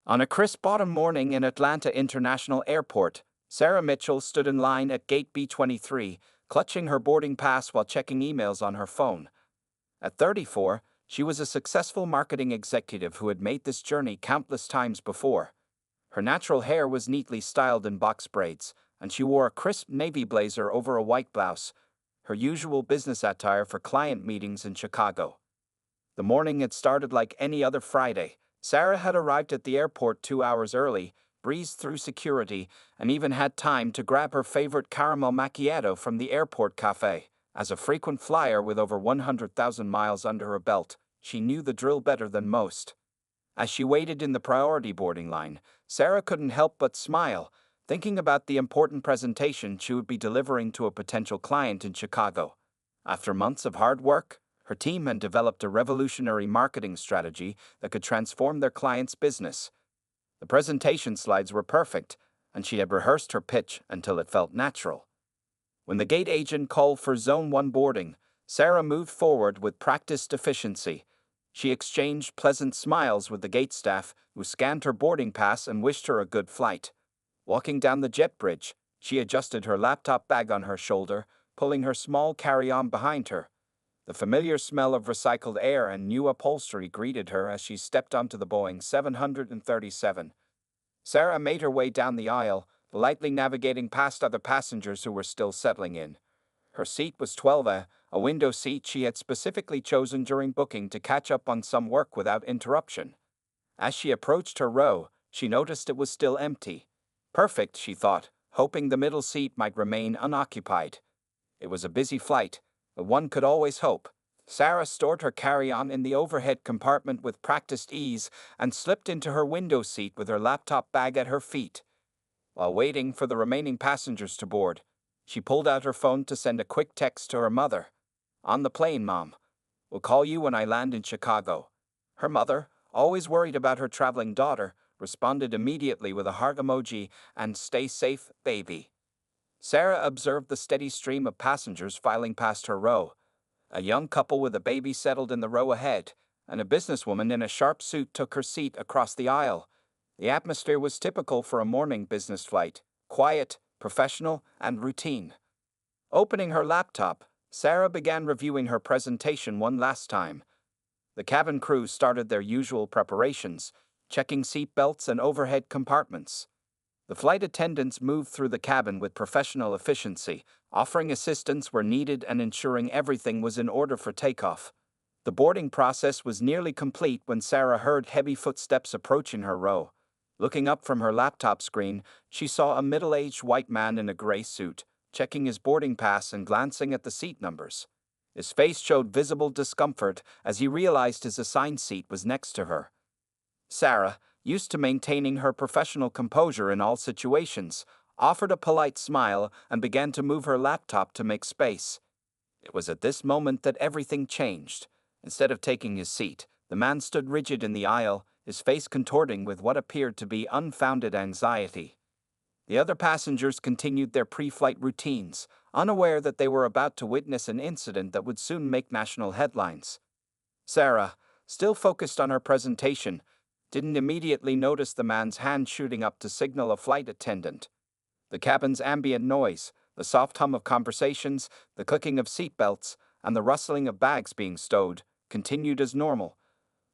On a crisp autumn morning in Atlanta International Airport, Sarah Mitchell stood in line at Gate B23, clutching her boarding pass while checking emails on her phone. At 34, she was a successful marketing executive who had made this journey countless times before. Her natural hair was neatly styled in box braids, and she wore a crisp navy blazer over a white blouse, her usual business attire for client meetings in Chicago. The morning had started like any other Friday. Sarah had arrived at the airport 2 hours early, breezed through security, and even had time to grab her favorite caramel macchiato from the airport cafe. As a frequent flyer with over 100,000 miles under her belt, she knew the drill better than most. As she waited in the priority boarding line, Sarah couldn't help but smile, thinking about the important presentation she would be delivering to a potential client in Chicago. After months of hard work, her team had developed a revolutionary marketing strategy that could transform their client's business. The presentation slides were perfect, and she had rehearsed her pitch until it felt natural. When the gate agent called for Zone 1 boarding, Sarah moved forward with practiced efficiency. She exchanged pleasant smiles with the gate staff, who scanned her boarding pass and wished her a good flight. Walking down the jet bridge, she adjusted her laptop bag on her shoulder, pulling her small carry-on behind her. The familiar smell of recycled air and new upholstery greeted her as she stepped onto the Boeing 737. Sarah made her way down the aisle, lightly navigating past other passengers who were still settling in. Her seat was 12A, a window seat she had specifically chosen during booking to catch up on some work without interruption. As she approached her row, she noticed it was still empty. Perfect, she thought, hoping the middle seat might remain unoccupied. It was a busy flight, but one could always hope. Sarah stored her carry-on in the overhead compartment with practiced ease and slipped into her window seat with her laptop bag at her feet. While waiting for the remaining passengers to board, she pulled out her phone to send a quick text to her mother. "On the plane, Mom. Will call you when I land in Chicago." Her mother, always worried about her traveling daughter, responded immediately with a heart emoji and "Stay safe, baby." Sarah observed the steady stream of passengers filing past her row. A young couple with a baby settled in the row ahead, and a businesswoman in a sharp suit took her seat across the aisle. The atmosphere was typical for a morning business flight: quiet, professional, and routine. Opening her laptop, Sarah began reviewing her presentation one last time. The cabin crew started their usual preparations, checking seat belts and overhead compartments. The flight attendants moved through the cabin with professional efficiency, offering assistance where needed and ensuring everything was in order for takeoff. The boarding process was nearly complete when Sarah heard heavy footsteps approaching her row. Looking up from her laptop screen, she saw a middle-aged white man in a gray suit, checking his boarding pass and glancing at the seat numbers. His face showed visible discomfort as he realized his assigned seat was next to her. Sarah, used to maintaining her professional composure in all situations, offered a polite smile and began to move her laptop to make space. It was at this moment that everything changed. Instead of taking his seat, the man stood rigid in the aisle, his face contorting with what appeared to be unfounded anxiety. The other passengers continued their pre-flight routines, unaware that they were about to witness an incident that would soon make national headlines. Sarah, still focused on her presentation, didn't immediately notice the man's hand shooting up to signal a flight attendant. The cabin's ambient noise, the soft hum of conversations, the clicking of seatbelts, and the rustling of bags being stowed, continued as normal.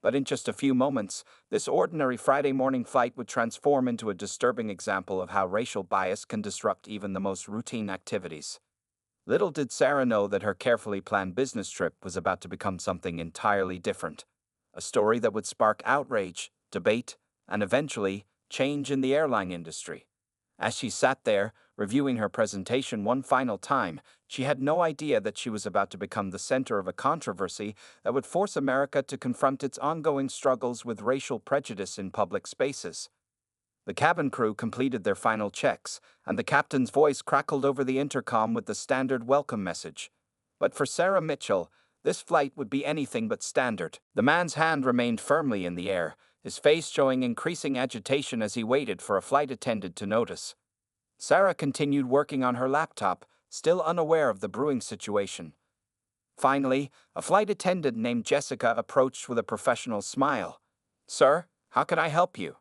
But in just a few moments, this ordinary Friday morning flight would transform into a disturbing example of how racial bias can disrupt even the most routine activities. Little did Sarah know that her carefully planned business trip was about to become something entirely different. A story that would spark outrage, debate, and eventually, change in the airline industry. As she sat there, reviewing her presentation one final time, she had no idea that she was about to become the center of a controversy that would force America to confront its ongoing struggles with racial prejudice in public spaces. The cabin crew completed their final checks, and the captain's voice crackled over the intercom with the standard welcome message. But for Sarah Mitchell, this flight would be anything but standard. The man's hand remained firmly in the air, his face showing increasing agitation as he waited for a flight attendant to notice. Sarah continued working on her laptop, still unaware of the brewing situation. Finally, a flight attendant named Jessica approached with a professional smile. "Sir, how can I help you?"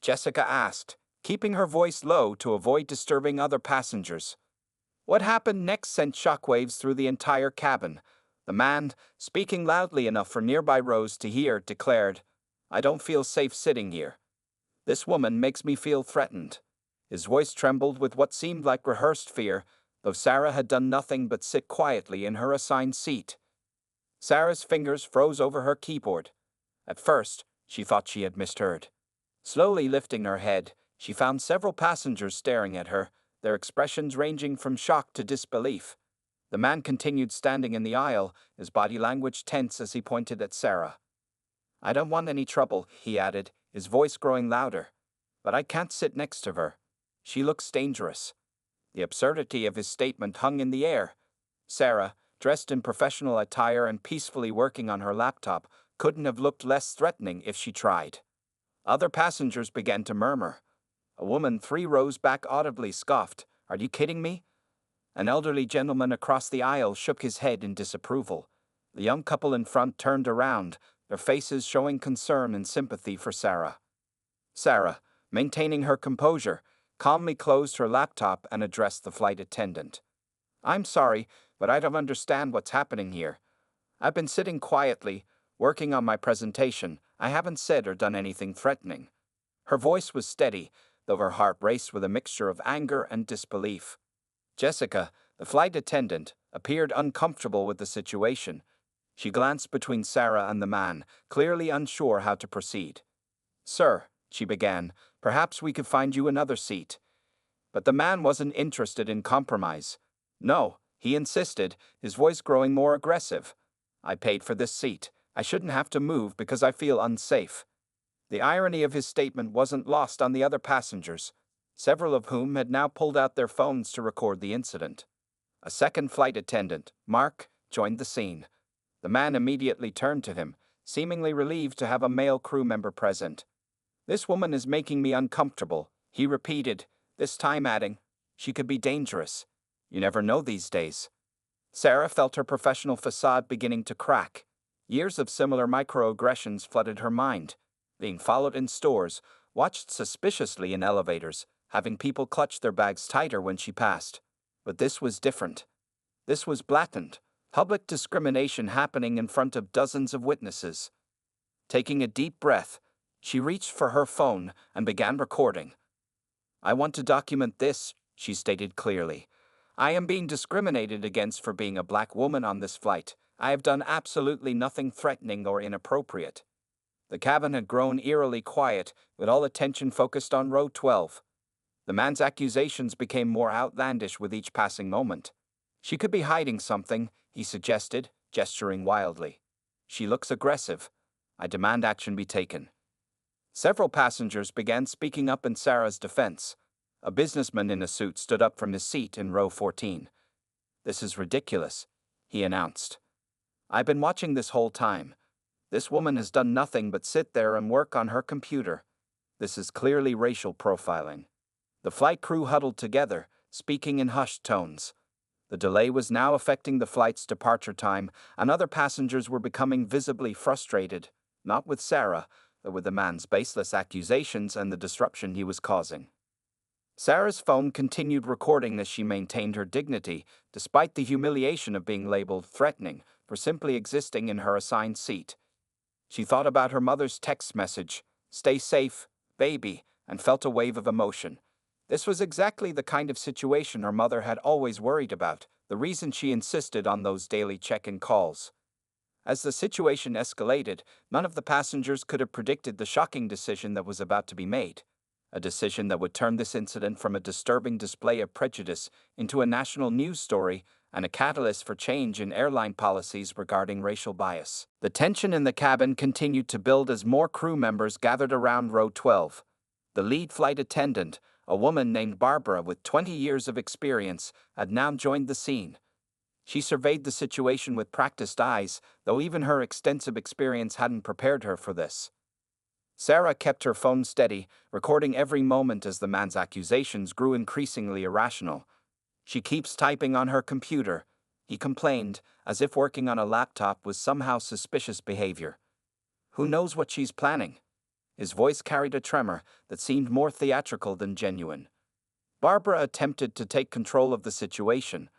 Jessica asked, keeping her voice low to avoid disturbing other passengers. What happened next sent shockwaves through the entire cabin. The man, speaking loudly enough for nearby rows to hear, declared, "I don't feel safe sitting here. This woman makes me feel threatened." His voice trembled with what seemed like rehearsed fear, though Sarah had done nothing but sit quietly in her assigned seat. Sarah's fingers froze over her keyboard. At first, she thought she had misheard. Slowly lifting her head, she found several passengers staring at her, their expressions ranging from shock to disbelief. The man continued standing in the aisle, his body language tense as he pointed at Sarah. "I don't want any trouble," he added, his voice growing louder. "But I can't sit next to her. She looks dangerous." The absurdity of his statement hung in the air. Sarah, dressed in professional attire and peacefully working on her laptop, couldn't have looked less threatening if she tried. Other passengers began to murmur. A woman 3 rows back audibly scoffed, "Are you kidding me?" An elderly gentleman across the aisle shook his head in disapproval. The young couple in front turned around, their faces showing concern and sympathy for Sarah. Sarah, maintaining her composure, calmly closed her laptop and addressed the flight attendant. "I'm sorry, but I don't understand what's happening here. I've been sitting quietly, working on my presentation. I haven't said or done anything threatening." Her voice was steady, though her heart raced with a mixture of anger and disbelief. Jessica, the flight attendant, appeared uncomfortable with the situation. She glanced between Sarah and the man, clearly unsure how to proceed. "Sir," she began, "perhaps we could find you another seat." But the man wasn't interested in compromise. "No," he insisted, his voice growing more aggressive. "I paid for this seat. I shouldn't have to move because I feel unsafe." The irony of his statement wasn't lost on the other passengers, several of whom had now pulled out their phones to record the incident. A second flight attendant, Mark, joined the scene. The man immediately turned to him, seemingly relieved to have a male crew member present. "This woman is making me uncomfortable," he repeated, this time adding, "She could be dangerous. You never know these days." Sarah felt her professional facade beginning to crack. Years of similar microaggressions flooded her mind. Being followed in stores, watched suspiciously in elevators, having people clutch their bags tighter when she passed. But this was different. This was blatant, public discrimination happening in front of dozens of witnesses. Taking a deep breath, she reached for her phone and began recording. "I want to document this," she stated clearly. "I am being discriminated against for being a black woman on this flight. I have done absolutely nothing threatening or inappropriate." The cabin had grown eerily quiet, with all attention focused on row 12. The man's accusations became more outlandish with each passing moment. "She could be hiding something," he suggested, gesturing wildly. "She looks aggressive. I demand action be taken." Several passengers began speaking up in Sarah's defense. A businessman in a suit stood up from his seat in row 14. "This is ridiculous," he announced. "I've been watching this whole time. This woman has done nothing but sit there and work on her computer. This is clearly racial profiling." The flight crew huddled together, speaking in hushed tones. The delay was now affecting the flight's departure time, and other passengers were becoming visibly frustrated, not with Sarah, but with the man's baseless accusations and the disruption he was causing. Sarah's phone continued recording as she maintained her dignity, despite the humiliation of being labeled threatening for simply existing in her assigned seat. She thought about her mother's text message, "Stay safe, baby," and felt a wave of emotion. This was exactly the kind of situation her mother had always worried about, the reason she insisted on those daily check-in calls. As the situation escalated, none of the passengers could have predicted the shocking decision that was about to be made. A decision that would turn this incident from a disturbing display of prejudice into a national news story and a catalyst for change in airline policies regarding racial bias. The tension in the cabin continued to build as more crew members gathered around row 12. The lead flight attendant, a woman named Barbara with 20 years of experience, had now joined the scene. She surveyed the situation with practiced eyes, though even her extensive experience hadn't prepared her for this. Sarah kept her phone steady, recording every moment as the man's accusations grew increasingly irrational. "She keeps typing on her computer," he complained, as if working on a laptop was somehow suspicious behavior. "Who knows what she's planning?" His voice carried a tremor that seemed more theatrical than genuine. Barbara attempted to take control of the situation.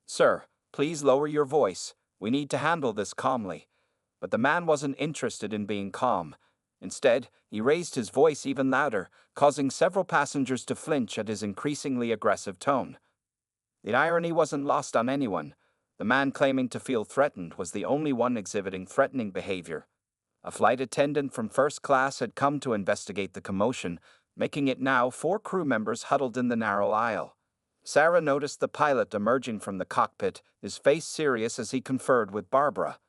"Sir, please lower your voice. We need to handle this calmly." But the man wasn't interested in being calm. Instead, he raised his voice even louder, causing several passengers to flinch at his increasingly aggressive tone. The irony wasn't lost on anyone. The man claiming to feel threatened was the only one exhibiting threatening behavior. A flight attendant from first class had come to investigate the commotion, making it now 4 crew members huddled in the narrow aisle. Sarah noticed the pilot emerging from the cockpit, his face serious as he conferred with Barbara.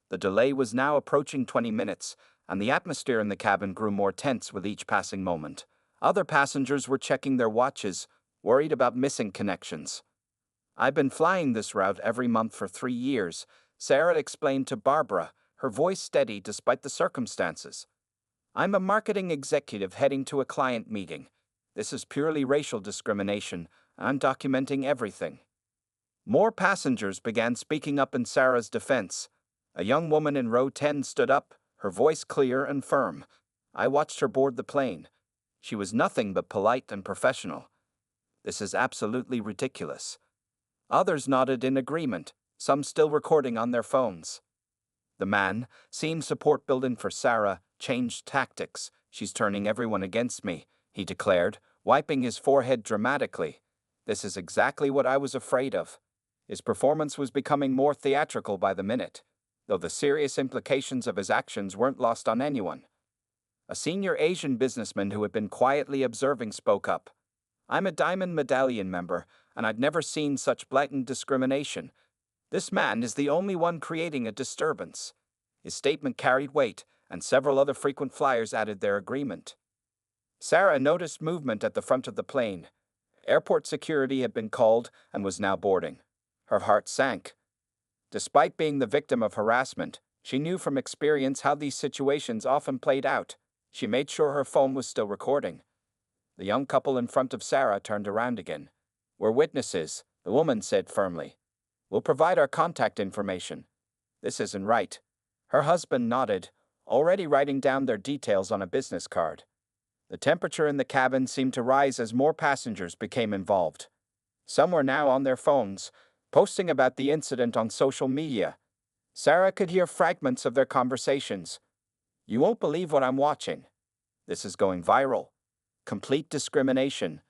The delay was now approaching 20 minutes, and the atmosphere in the cabin grew more tense with each passing moment. Other passengers were checking their watches, worried about missing connections. "I've been flying this route every month for 3 years," Sarah explained to Barbara, her voice steady despite the circumstances. "I'm a marketing executive heading to a client meeting. This is purely racial discrimination. I'm documenting everything." More passengers began speaking up in Sarah's defense. A young woman in row 10 stood up, her voice clear and firm. "I watched her board the plane. She was nothing but polite and professional. This is absolutely ridiculous." Others nodded in agreement, some still recording on their phones. The man, seeing support building for Sarah, changed tactics. "She's turning everyone against me," he declared, wiping his forehead dramatically. "This is exactly what I was afraid of." His performance was becoming more theatrical by the minute, though the serious implications of his actions weren't lost on anyone. A senior Asian businessman who had been quietly observing spoke up. "I'm a Diamond Medallion member, and I'd never seen such blatant discrimination. This man is the only one creating a disturbance." His statement carried weight, and several other frequent flyers added their agreement. Sarah noticed movement at the front of the plane. Airport security had been called and was now boarding. Her heart sank. Despite being the victim of harassment, she knew from experience how these situations often played out. She made sure her phone was still recording. The young couple in front of Sarah turned around again. "We're witnesses," the woman said firmly. "We'll provide our contact information." "This isn't right." Her husband nodded, already writing down their details on a business card. The temperature in the cabin seemed to rise as more passengers became involved. Some were now on their phones, posting about the incident on social media. Sarah could hear fragments of their conversations. "You won't believe what I'm watching. This is going viral. Complete discrimination."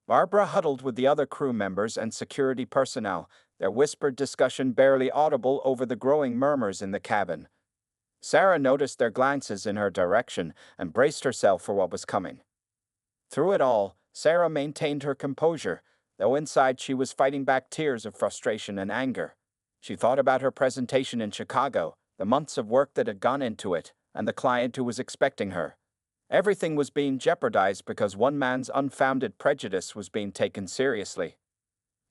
Barbara huddled with the other crew members and security personnel, their whispered discussion barely audible over the growing murmurs in the cabin. Sarah noticed their glances in her direction and braced herself for what was coming. Through it all, Sarah maintained her composure, though inside she was fighting back tears of frustration and anger. She thought about her presentation in Chicago, the months of work that had gone into it, and the client who was expecting her. Everything was being jeopardized because one man's unfounded prejudice was being taken seriously.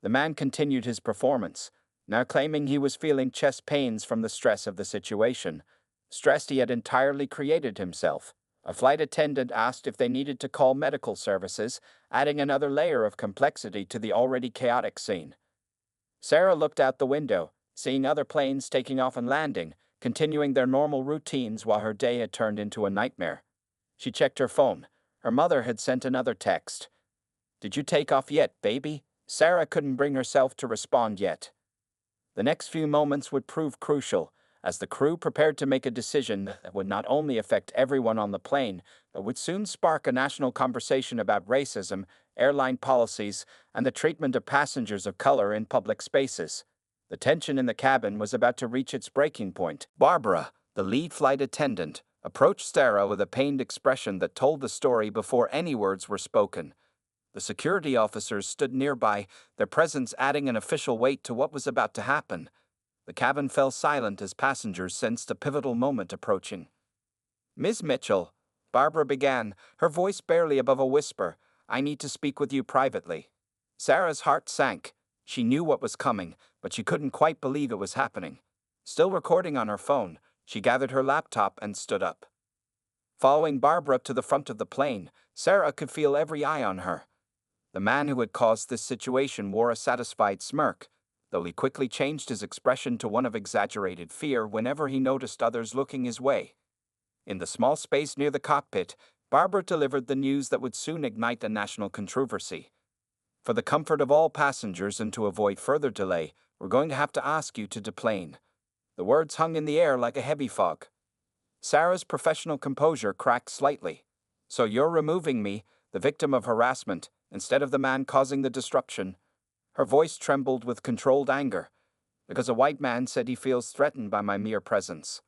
The man continued his performance, now claiming he was feeling chest pains from the stress of the situation, stress he had entirely created himself. A flight attendant asked if they needed to call medical services, adding another layer of complexity to the already chaotic scene. Sarah looked out the window, seeing other planes taking off and landing, continuing their normal routines while her day had turned into a nightmare. She checked her phone. Her mother had sent another text. "Did you take off yet, baby?" Sarah couldn't bring herself to respond yet. The next few moments would prove crucial, as the crew prepared to make a decision that would not only affect everyone on the plane, but would soon spark a national conversation about racism, airline policies, and the treatment of passengers of color in public spaces. The tension in the cabin was about to reach its breaking point. Barbara, the lead flight attendant, approached Sarah with a pained expression that told the story before any words were spoken. The security officers stood nearby, their presence adding an official weight to what was about to happen. The cabin fell silent as passengers sensed a pivotal moment approaching. "Ms. Mitchell," Barbara began, her voice barely above a whisper, "I need to speak with you privately." Sarah's heart sank. She knew what was coming, but she couldn't quite believe it was happening. Still recording on her phone, she gathered her laptop and stood up. Following Barbara to the front of the plane, Sarah could feel every eye on her. The man who had caused this situation wore a satisfied smirk, though he quickly changed his expression to one of exaggerated fear whenever he noticed others looking his way. In the small space near the cockpit, Barbara delivered the news that would soon ignite a national controversy. For the comfort of all passengers and to avoid further delay, we're going to have to ask you to deplane. The words hung in the air like a heavy fog. Sarah's professional composure cracked slightly. So you're removing me, the victim of harassment, instead of the man causing the destruction. Her voice trembled with controlled anger, because a white man said he feels threatened by my mere presence.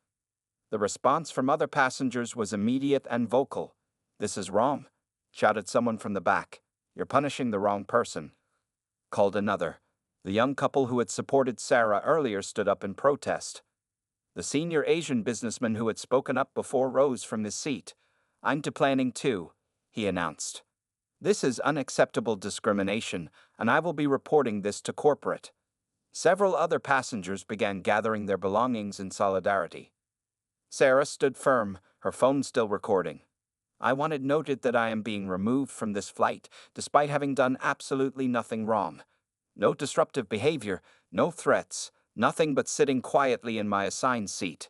The response from other passengers was immediate and vocal. "This is wrong," shouted someone from the back. "You're punishing the wrong person," called another. The young couple who had supported Sarah earlier stood up in protest. The senior Asian businessman who had spoken up before rose from his seat. "I'm deplaning too," he announced. "This is unacceptable discrimination, and I will be reporting this to corporate." Several other passengers began gathering their belongings in solidarity. Sarah stood firm, her phone still recording. "I want it noted that I am being removed from this flight, despite having done absolutely nothing wrong. No disruptive behavior, no threats, nothing but sitting quietly in my assigned seat.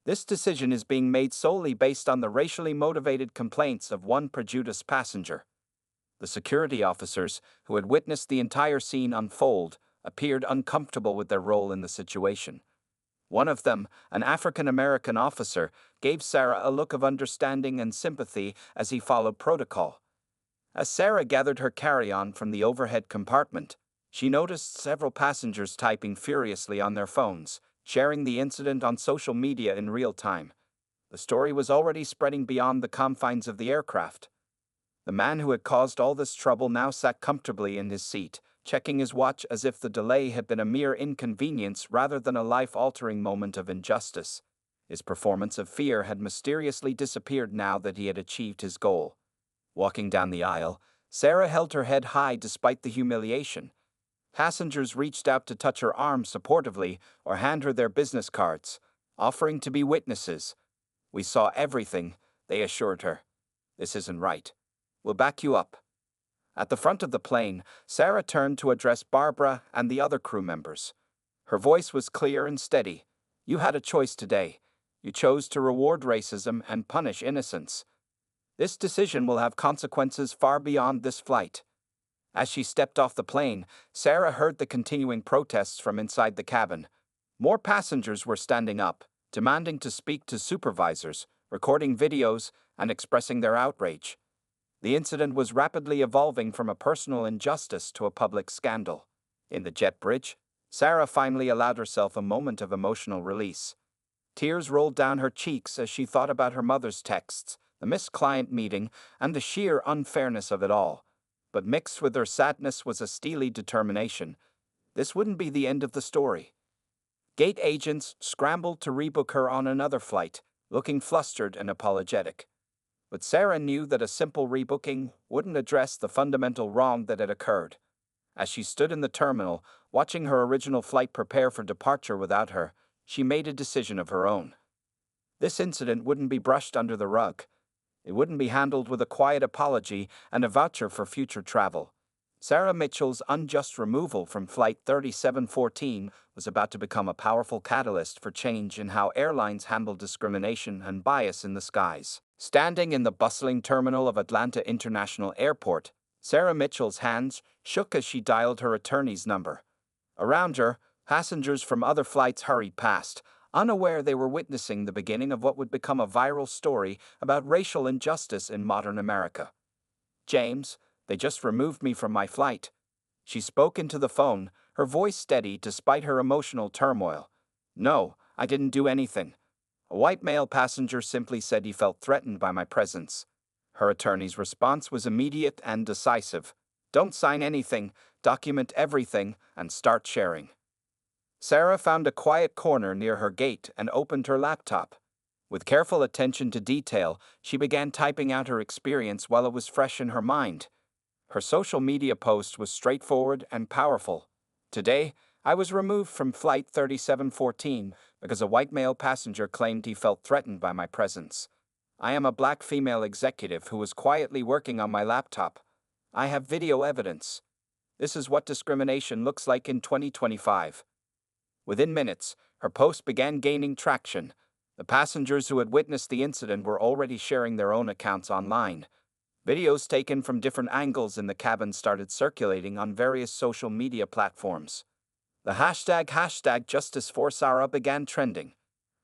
This decision is being made solely based on the racially motivated complaints of one prejudiced passenger." The security officers, who had witnessed the entire scene unfold, appeared uncomfortable with their role in the situation. One of them, an African-American officer, gave Sarah a look of understanding and sympathy as he followed protocol. As Sarah gathered her carry-on from the overhead compartment, she noticed several passengers typing furiously on their phones, sharing the incident on social media in real time. The story was already spreading beyond the confines of the aircraft. The man who had caused all this trouble now sat comfortably in his seat, checking his watch as if the delay had been a mere inconvenience rather than a life-altering moment of injustice. His performance of fear had mysteriously disappeared now that he had achieved his goal. Walking down the aisle, Sarah held her head high despite the humiliation. Passengers reached out to touch her arm supportively or hand her their business cards, offering to be witnesses. "We saw everything," they assured her. "This isn't right. We'll back you up." At the front of the plane, Sarah turned to address Barbara and the other crew members. Her voice was clear and steady. "You had a choice today. You chose to reward racism and punish innocence. This decision will have consequences far beyond this flight." As she stepped off the plane, Sarah heard the continuing protests from inside the cabin. More passengers were standing up, demanding to speak to supervisors, recording videos, and expressing their outrage. The incident was rapidly evolving from a personal injustice to a public scandal. In the jet bridge, Sarah finally allowed herself a moment of emotional release. Tears rolled down her cheeks as she thought about her mother's texts, the missed client meeting, and the sheer unfairness of it all. But mixed with her sadness was a steely determination. This wouldn't be the end of the story. Gate agents scrambled to rebook her on another flight, looking flustered and apologetic. But Sarah knew that a simple rebooking wouldn't address the fundamental wrong that had occurred. As she stood in the terminal, watching her original flight prepare for departure without her, she made a decision of her own. This incident wouldn't be brushed under the rug. It wouldn't be handled with a quiet apology and a voucher for future travel. Sarah Mitchell's unjust removal from Flight 3714 was about to become a powerful catalyst for change in how airlines handle discrimination and bias in the skies. Standing in the bustling terminal of Atlanta International Airport, Sarah Mitchell's hands shook as she dialed her attorney's number. Around her, passengers from other flights hurried past, unaware they were witnessing the beginning of what would become a viral story about racial injustice in modern America. "James, they just removed me from my flight." She spoke into the phone, her voice steady despite her emotional turmoil. "No, I didn't do anything. A white male passenger simply said he felt threatened by my presence." Her attorney's response was immediate and decisive. "Don't sign anything, document everything, and start sharing." Sarah found a quiet corner near her gate and opened her laptop. With careful attention to detail, she began typing out her experience while it was fresh in her mind. Her social media post was straightforward and powerful. "Today, I was removed from Flight 3714 because a white male passenger claimed he felt threatened by my presence. I am a black female executive who was quietly working on my laptop. I have video evidence. This is what discrimination looks like in 2025. Within minutes, her post began gaining traction. The passengers who had witnessed the incident were already sharing their own accounts online. Videos taken from different angles in the cabin started circulating on various social media platforms. The hashtag Justice for Sarah began trending.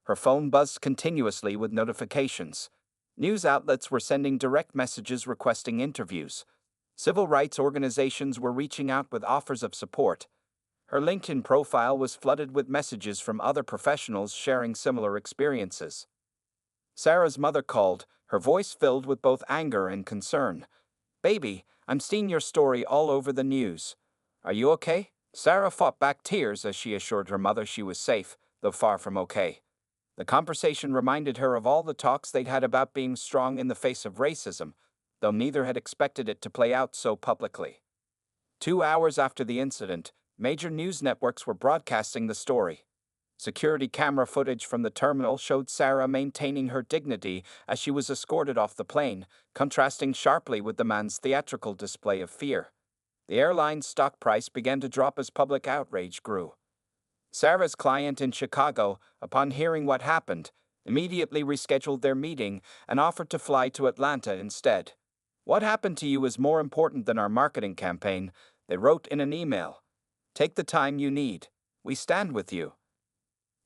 Her phone buzzed continuously with notifications. News outlets were sending direct messages requesting interviews. Civil rights organizations were reaching out with offers of support. Her LinkedIn profile was flooded with messages from other professionals sharing similar experiences. Sarah's mother called, her voice filled with both anger and concern. "Baby, I'm seeing your story all over the news. Are you okay?" Sarah fought back tears as she assured her mother she was safe, though far from okay. The conversation reminded her of all the talks they'd had about being strong in the face of racism, though neither had expected it to play out so publicly. 2 hours after the incident, major news networks were broadcasting the story. Security camera footage from the terminal showed Sarah maintaining her dignity as she was escorted off the plane, contrasting sharply with the man's theatrical display of fear. The airline's stock price began to drop as public outrage grew. Sarah's client in Chicago, upon hearing what happened, immediately rescheduled their meeting and offered to fly to Atlanta instead. "What happened to you is more important than our marketing campaign," they wrote in an email. "Take the time you need. We stand with you."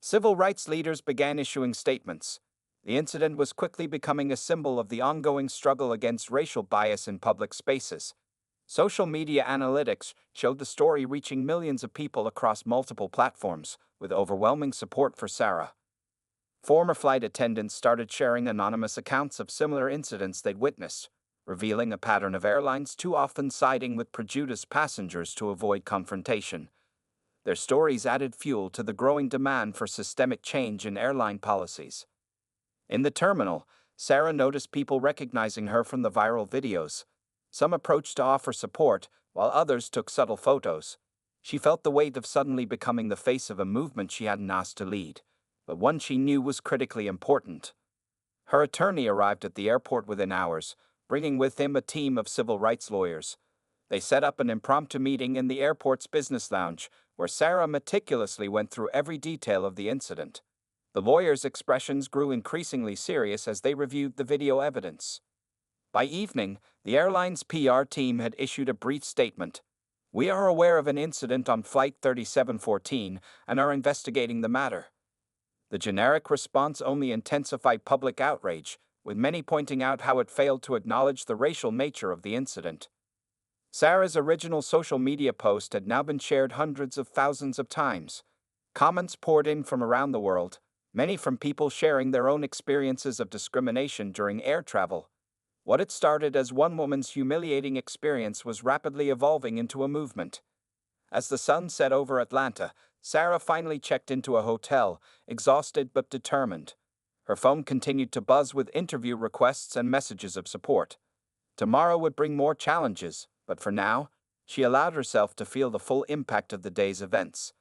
Civil rights leaders began issuing statements. The incident was quickly becoming a symbol of the ongoing struggle against racial bias in public spaces. Social media analytics showed the story reaching millions of people across multiple platforms, with overwhelming support for Sarah. Former flight attendants started sharing anonymous accounts of similar incidents they'd witnessed, revealing a pattern of airlines too often siding with prejudiced passengers to avoid confrontation. Their stories added fuel to the growing demand for systemic change in airline policies. In the terminal, Sarah noticed people recognizing her from the viral videos. Some approached to offer support, while others took subtle photos. She felt the weight of suddenly becoming the face of a movement she hadn't asked to lead, but one she knew was critically important. Her attorney arrived at the airport within hours, bringing with him a team of civil rights lawyers. They set up an impromptu meeting in the airport's business lounge, where Sarah meticulously went through every detail of the incident. The lawyers' expressions grew increasingly serious as they reviewed the video evidence. By evening, the airline's PR team had issued a brief statement. "We are aware of an incident on Flight 3714 and are investigating the matter." The generic response only intensified public outrage, with many pointing out how it failed to acknowledge the racial nature of the incident. Sarah's original social media post had now been shared hundreds of thousands of times. Comments poured in from around the world, many from people sharing their own experiences of discrimination during air travel. What had started as one woman's humiliating experience was rapidly evolving into a movement. As the sun set over Atlanta, Sarah finally checked into a hotel, exhausted but determined. Her phone continued to buzz with interview requests and messages of support. Tomorrow would bring more challenges, but for now, she allowed herself to feel the full impact of the day's events.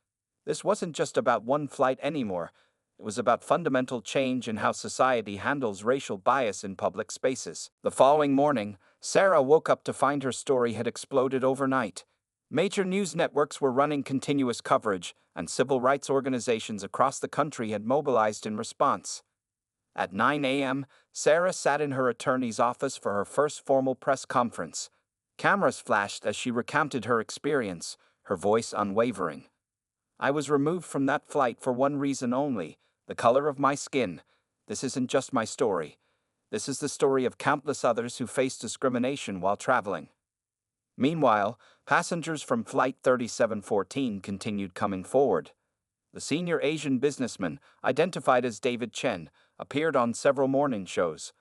This wasn't just about one flight anymore. It was about fundamental change in how society handles racial bias in public spaces. The following morning, Sarah woke up to find her story had exploded overnight. Major news networks were running continuous coverage, and civil rights organizations across the country had mobilized in response. At 9 a.m., Sarah sat in her attorney's office for her first formal press conference. Cameras flashed as she recounted her experience, her voice unwavering. "I was removed from that flight for one reason only: the color of my skin. This isn't just my story. This is the story of countless others who faced discrimination while traveling." Meanwhile, passengers from Flight 3714 continued coming forward. The senior Asian businessman, identified as David Chen, appeared on several morning shows.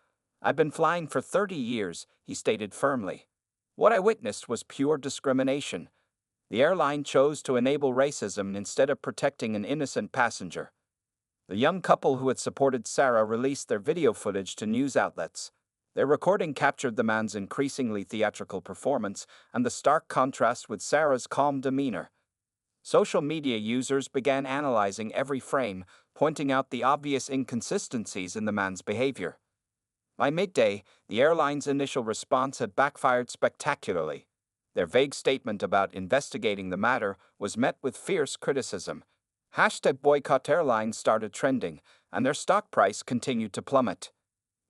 "I've been flying for 30 years, he stated firmly. "What I witnessed was pure discrimination. The airline chose to enable racism instead of protecting an innocent passenger." The young couple who had supported Sarah released their video footage to news outlets. Their recording captured the man's increasingly theatrical performance and the stark contrast with Sarah's calm demeanor. Social media users began analyzing every frame, pointing out the obvious inconsistencies in the man's behavior. By midday, the airline's initial response had backfired spectacularly. Their vague statement about investigating the matter was met with fierce criticism. #BoycottAirlines started trending, and their stock price continued to plummet.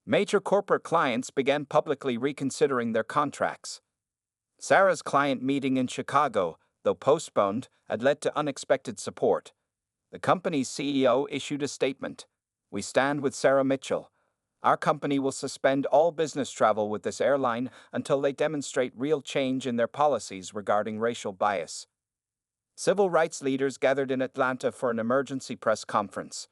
Major corporate clients began publicly reconsidering their contracts. Sarah's client meeting in Chicago, though postponed, had led to unexpected support. The company's CEO issued a statement. "We stand with Sarah Mitchell. Our company will suspend all business travel with this airline until they demonstrate real change in their policies regarding racial bias." Civil rights leaders gathered in Atlanta for an emergency press conference.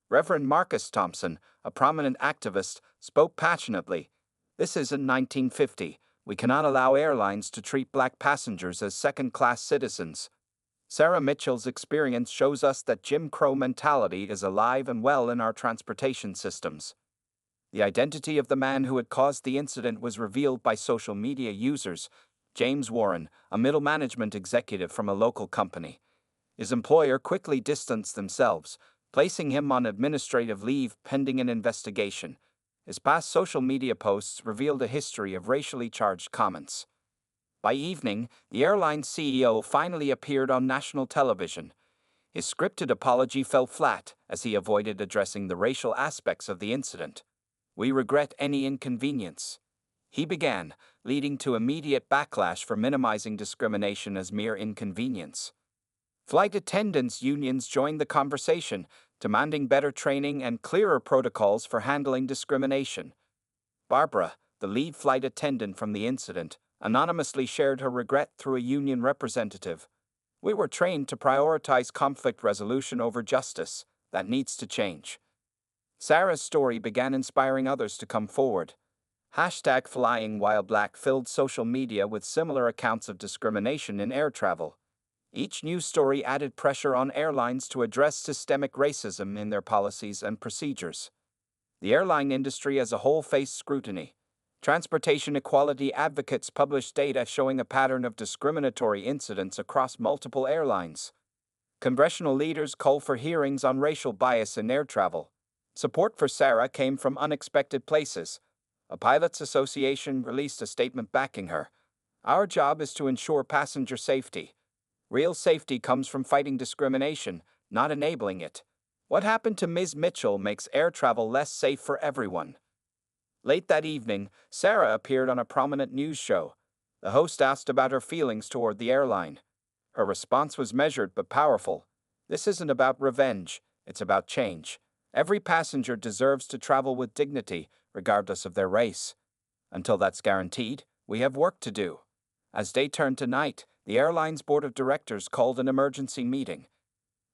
Reverend Marcus Thompson, a prominent activist, spoke passionately. "This isn't 1950. We cannot allow airlines to treat black passengers as second-class citizens." Sarah Mitchell's experience shows us that Jim Crow mentality is alive and well in our transportation systems. The identity of the man who had caused the incident was revealed by social media users. James Warren, a middle management executive from a local company. His employer quickly distanced themselves, placing him on administrative leave pending an investigation. His past social media posts revealed a history of racially charged comments. By evening, the airline's CEO finally appeared on national television. His scripted apology fell flat as he avoided addressing the racial aspects of the incident. "We regret any inconvenience," he began, leading to immediate backlash for minimizing discrimination as mere inconvenience. Flight attendants' unions joined the conversation, demanding better training and clearer protocols for handling discrimination. Barbara, the lead flight attendant from the incident, anonymously shared her regret through a union representative. "We were trained to prioritize conflict resolution over justice. That needs to change." Sarah's story began inspiring others to come forward. #FlyingWhileBlack filled social media with similar accounts of discrimination in air travel. Each news story added pressure on airlines to address systemic racism in their policies and procedures. The airline industry as a whole faced scrutiny. Transportation equality advocates published data showing a pattern of discriminatory incidents across multiple airlines. Congressional leaders called for hearings on racial bias in air travel. Support for Sarah came from unexpected places. A pilots' association released a statement backing her. "Our job is to ensure passenger safety. Real safety comes from fighting discrimination, not enabling it. What happened to Ms. Mitchell makes air travel less safe for everyone." Late that evening, Sarah appeared on a prominent news show. The host asked about her feelings toward the airline. Her response was measured but powerful. "This isn't about revenge, it's about change. Every passenger deserves to travel with dignity, regardless of their race. Until that's guaranteed, we have work to do." As day turned to night, the airline's board of directors called an emergency meeting.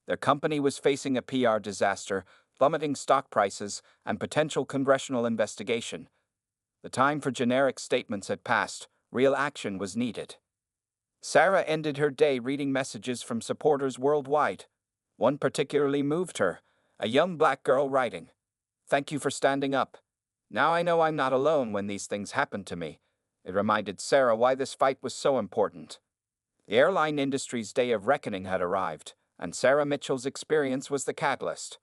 Their company was facing a PR disaster, plummeting stock prices, and potential congressional investigation. The time for generic statements had passed. Real action was needed. Sarah ended her day reading messages from supporters worldwide. One particularly moved her, a young black girl writing, "Thank you for standing up. Now I know I'm not alone when these things happen to me." It reminded Sarah why this fight was so important. The airline industry's day of reckoning had arrived, and Sarah Mitchell's experience was the catalyst.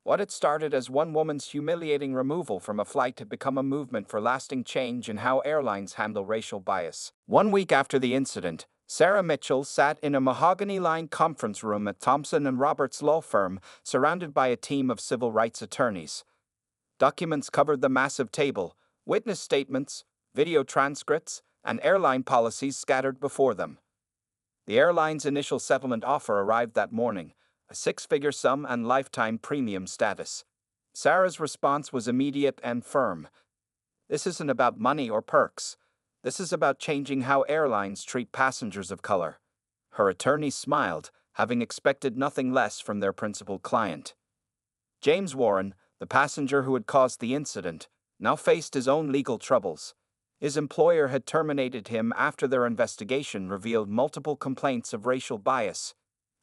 What had started as one woman's humiliating removal from a flight had become a movement for lasting change in how airlines handle racial bias. 1 week after the incident, Sarah Mitchell sat in a mahogany-lined conference room at Thompson & Roberts law firm, surrounded by a team of civil rights attorneys. Documents covered the massive table, witness statements, video transcripts, and airline policies scattered before them. The airline's initial settlement offer arrived that morning, a six-figure sum and lifetime premium status. Sarah's response was immediate and firm. "This isn't about money or perks. This is about changing how airlines treat passengers of color." Her attorney smiled, having expected nothing less from their principal client. James Warren, the passenger who had caused the incident, now faced his own legal troubles. His employer had terminated him after their investigation revealed multiple complaints of racial bias.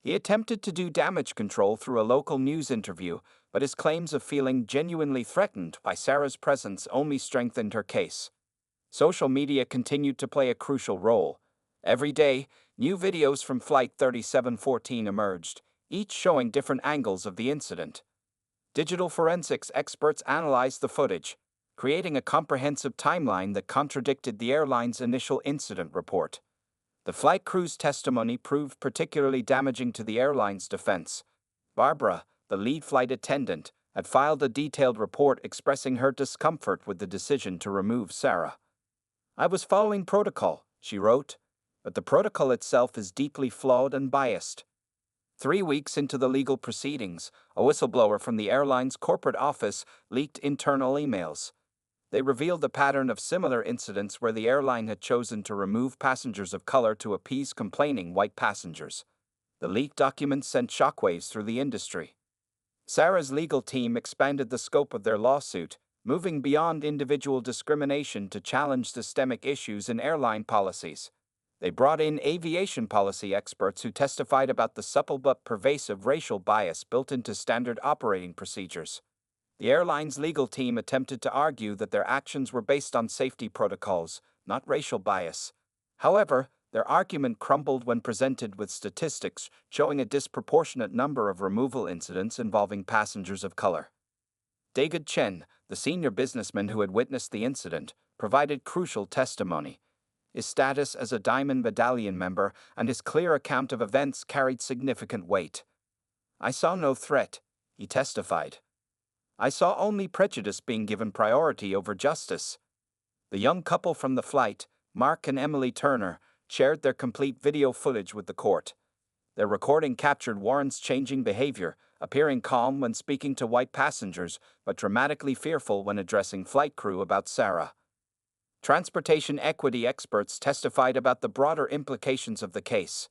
He attempted to do damage control through a local news interview, but his claims of feeling genuinely threatened by Sarah's presence only strengthened her case. Social media continued to play a crucial role. Every day, new videos from Flight 3714 emerged, each showing different angles of the incident. Digital forensics experts analyzed the footage, creating a comprehensive timeline that contradicted the airline's initial incident report. The flight crew's testimony proved particularly damaging to the airline's defense. Barbara, the lead flight attendant, had filed a detailed report expressing her discomfort with the decision to remove Sarah. "I was following protocol," she wrote, "but the protocol itself is deeply flawed and biased." 3 weeks into the legal proceedings, a whistleblower from the airline's corporate office leaked internal emails. They revealed a pattern of similar incidents where the airline had chosen to remove passengers of color to appease complaining white passengers. The leaked documents sent shockwaves through the industry. Sarah's legal team expanded the scope of their lawsuit, moving beyond individual discrimination to challenge systemic issues in airline policies. They brought in aviation policy experts who testified about the subtle but pervasive racial bias built into standard operating procedures. The airline's legal team attempted to argue that their actions were based on safety protocols, not racial bias. However, their argument crumbled when presented with statistics showing a disproportionate number of removal incidents involving passengers of color. David Chen, the senior businessman who had witnessed the incident, provided crucial testimony. His status as a Diamond Medallion member and his clear account of events carried significant weight. "I saw no threat," he testified. "I saw only prejudice being given priority over justice." The young couple from the flight, Mark and Emily Turner, shared their complete video footage with the court. Their recording captured Warren's changing behavior, appearing calm when speaking to white passengers, but dramatically fearful when addressing flight crew about Sarah. Transportation equity experts testified about the broader implications of the case.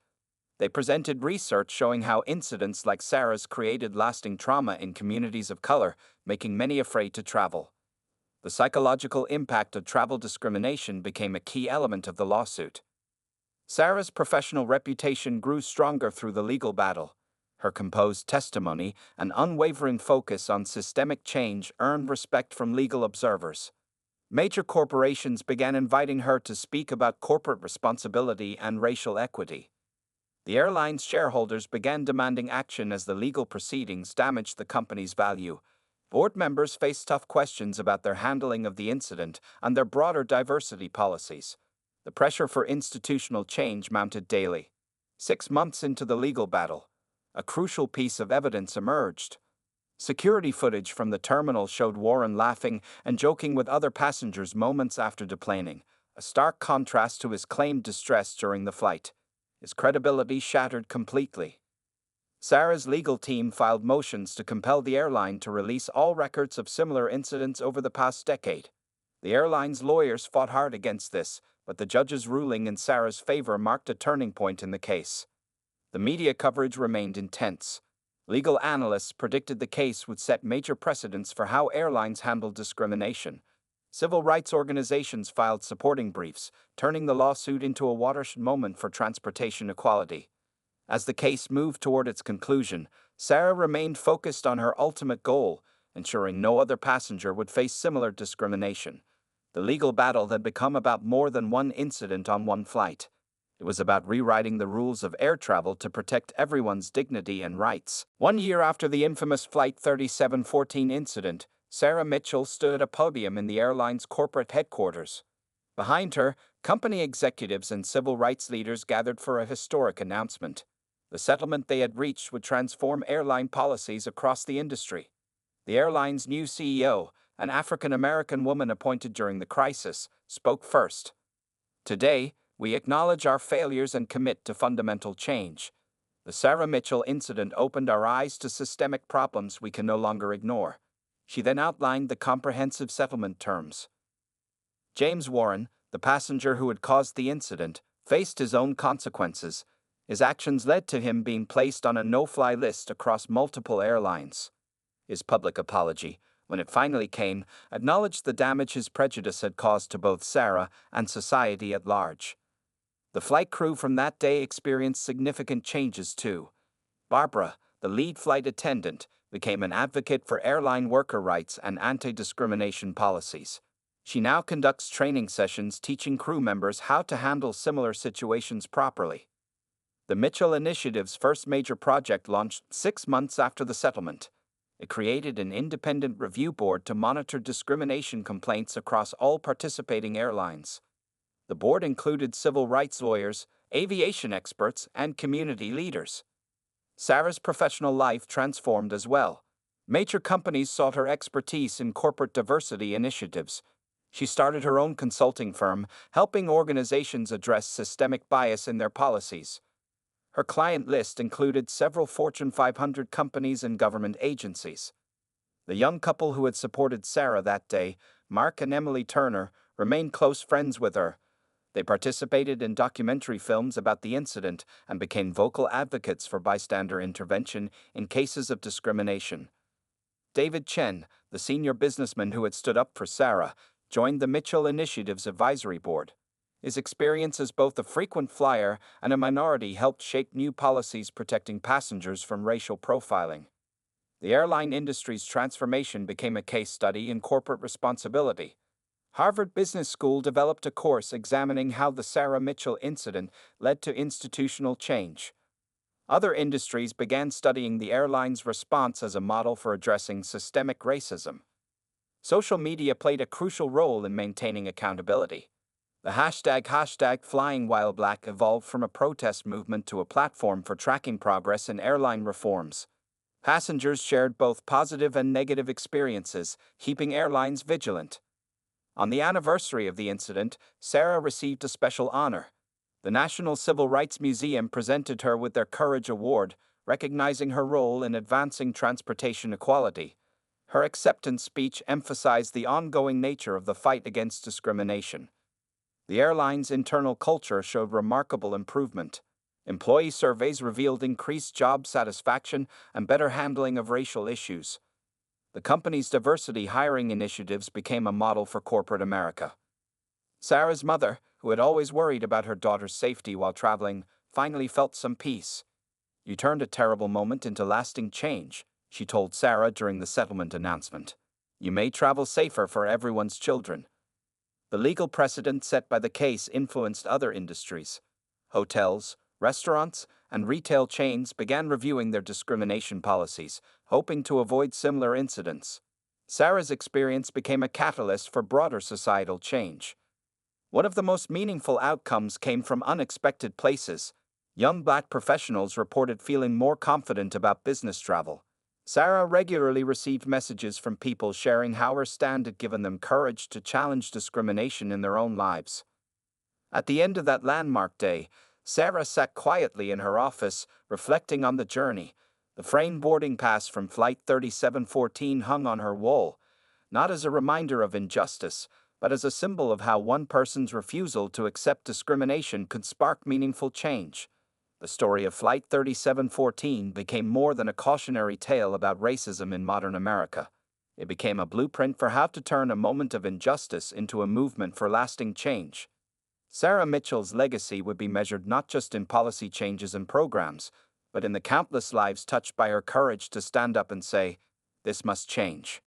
They presented research showing how incidents like Sarah's created lasting trauma in communities of color, making many afraid to travel. The psychological impact of travel discrimination became a key element of the lawsuit. Sarah's professional reputation grew stronger through the legal battle. Her composed testimony and unwavering focus on systemic change earned respect from legal observers. Major corporations began inviting her to speak about corporate responsibility and racial equity. The airline's shareholders began demanding action as the legal proceedings damaged the company's value. Board members faced tough questions about their handling of the incident and their broader diversity policies. The pressure for institutional change mounted daily. 6 months into the legal battle, a crucial piece of evidence emerged. Security footage from the terminal showed Warren laughing and joking with other passengers moments after deplaning, a stark contrast to his claimed distress during the flight. His credibility shattered completely. Sarah's legal team filed motions to compel the airline to release all records of similar incidents over the past decade. The airline's lawyers fought hard against this, but the judge's ruling in Sarah's favor marked a turning point in the case. The media coverage remained intense. Legal analysts predicted the case would set major precedents for how airlines handle discrimination. Civil rights organizations filed supporting briefs, turning the lawsuit into a watershed moment for transportation equality. As the case moved toward its conclusion, Sarah remained focused on her ultimate goal, ensuring no other passenger would face similar discrimination. The legal battle had become about more than one incident on one flight. It was about rewriting the rules of air travel to protect everyone's dignity and rights. 1 year after the infamous Flight 3714 incident, Sarah Mitchell stood at a podium in the airline's corporate headquarters. Behind her, company executives and civil rights leaders gathered for a historic announcement. The settlement they had reached would transform airline policies across the industry. The airline's new CEO, an African-American woman appointed during the crisis, spoke first. "Today, we acknowledge our failures and commit to fundamental change. The Sarah Mitchell incident opened our eyes to systemic problems we can no longer ignore." She then outlined the comprehensive settlement terms. James Warren, the passenger who had caused the incident, faced his own consequences. His actions led to him being placed on a no-fly list across multiple airlines. His public apology, when it finally came, acknowledged the damage his prejudice had caused to both Sarah and society at large. The flight crew from that day experienced significant changes too. Barbara, the lead flight attendant, became an advocate for airline worker rights and anti-discrimination policies. She now conducts training sessions teaching crew members how to handle similar situations properly. The Mitchell Initiative's first major project launched 6 months after the settlement. It created an independent review board to monitor discrimination complaints across all participating airlines. The board included civil rights lawyers, aviation experts, and community leaders. Sarah's professional life transformed as well. Major companies sought her expertise in corporate diversity initiatives. She started her own consulting firm, helping organizations address systemic bias in their policies. Her client list included several Fortune 500 companies and government agencies. The young couple who had supported Sarah that day, Mark and Emily Turner, remained close friends with her. They participated in documentary films about the incident and became vocal advocates for bystander intervention in cases of discrimination. David Chen, the senior businessman who had stood up for Sarah, joined the Mitchell Initiative's advisory board. His experience as both a frequent flyer and a minority helped shape new policies protecting passengers from racial profiling. The airline industry's transformation became a case study in corporate responsibility. Harvard Business School developed a course examining how the Sarah Mitchell incident led to institutional change. Other industries began studying the airline's response as a model for addressing systemic racism. Social media played a crucial role in maintaining accountability. The hashtag #FlyingWhileBlack evolved from a protest movement to a platform for tracking progress in airline reforms. Passengers shared both positive and negative experiences, keeping airlines vigilant. On the anniversary of the incident, Sarah received a special honor. The National Civil Rights Museum presented her with their Courage Award, recognizing her role in advancing transportation equality. Her acceptance speech emphasized the ongoing nature of the fight against discrimination. The airline's internal culture showed remarkable improvement. Employee surveys revealed increased job satisfaction and better handling of racial issues. The company's diversity hiring initiatives became a model for corporate America. Sarah's mother, who had always worried about her daughter's safety while traveling, finally felt some peace. "You turned a terrible moment into lasting change," she told Sarah during the settlement announcement. "You made travel safer for everyone's children." The legal precedent set by the case influenced other industries. Hotels, restaurants, and retail chains began reviewing their discrimination policies, hoping to avoid similar incidents. Sarah's experience became a catalyst for broader societal change. One of the most meaningful outcomes came from unexpected places. Young Black professionals reported feeling more confident about business travel. Sarah regularly received messages from people sharing how her stand had given them courage to challenge discrimination in their own lives. At the end of that landmark day, Sarah sat quietly in her office, reflecting on the journey. The framed boarding pass from Flight 3714 hung on her wall, not as a reminder of injustice, but as a symbol of how one person's refusal to accept discrimination could spark meaningful change. The story of Flight 3714 became more than a cautionary tale about racism in modern America. It became a blueprint for how to turn a moment of injustice into a movement for lasting change. Sarah Mitchell's legacy would be measured not just in policy changes and programs, but in the countless lives touched by her courage to stand up and say, "This must change."